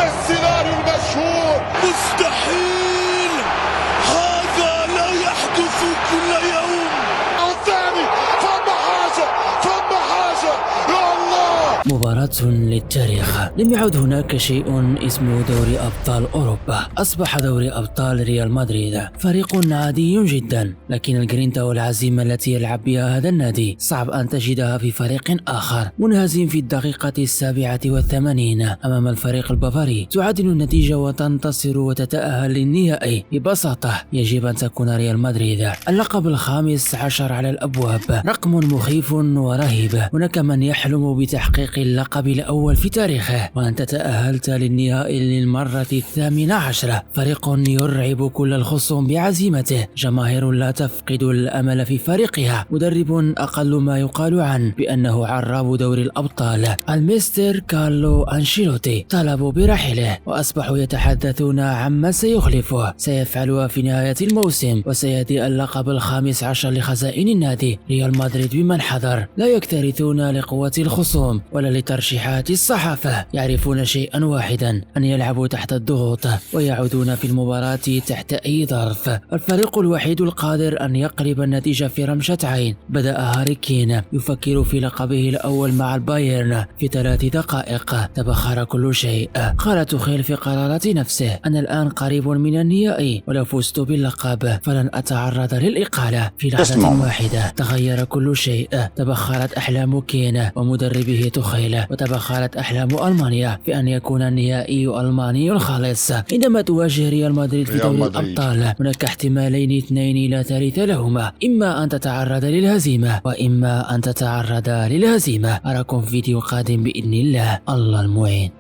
السيناريو المشهور. مستحيل، هذا لا يحدث كل يوم. الثاني ثم حاجة يا الله. مباراة للتاريخ. لم يعد هناك شيء اسمه دوري أبطال أوروبا. أصبح دوري أبطال ريال مدريد فريق عادي جدا، لكن الجرينتا والعزيمة التي يلعب بها هذا النادي صعب أن تجدها في فريق آخر. منهزم في الدقيقة 87 أمام الفريق البافاري، تعادل النتيجة وتنتصر وتتأهل للنهائي. ببساطة يجب أن تكون ريال مدريد اللقب ال15 على الأبواب، رقم مخيف ورهيب. هناك من يحلم بتحقيق اللقب الأول في تاريخه، وأنت تأهلت للنهائي للمرة 18. فريق يرعب كل الخصوم بعزيمته، جماهير لا تفقد الأمل في فريقها، مدرب أقل ما يقال عنه بأنه عراب دوري الأبطال. المستر كارلو أنشيلوتي طلبوا برحله، وأصبحوا يتحدثون عما سيخلفه. سيفعلها في نهاية الموسم، وسيأتي اللقب ال15 لخزائن النادي ريال مدريد بمن حضر. لا يكترثون لقوة الخصوم ولا لترشيحات الصحافة، يعرفون شيئا واحدا: أن يلعبوا تحت الضغوط ويعودون في المباراة تحت أي ظرف. الفريق الوحيد القادر أن يقلب النتيجة في رمشة عين. بدأ هاري كين يفكر في لقبه الأول مع البايرن في 3 دقائق. تبخر كل شيء. قال توخيل في قرارة نفسه: أنا الآن قريب من النهائي، ولو فزت باللقب فلن أتعرض للإقالة. في لحظة واحدة تغير كل شيء. تبخرت أحلام كين ومدربه توخيل، وتبخرت أحلام ألمانيا في أن يكون النهائي ألماني الخالص. عندما تواجه ريال مدريد في دوري الأبطال هناك احتمالين 2 لا ثالث لهما: إما أن تتعرض للهزيمة، وإما أن تتعرض للهزيمة. أراكم في فيديو قادم بإذن الله. الله المعين.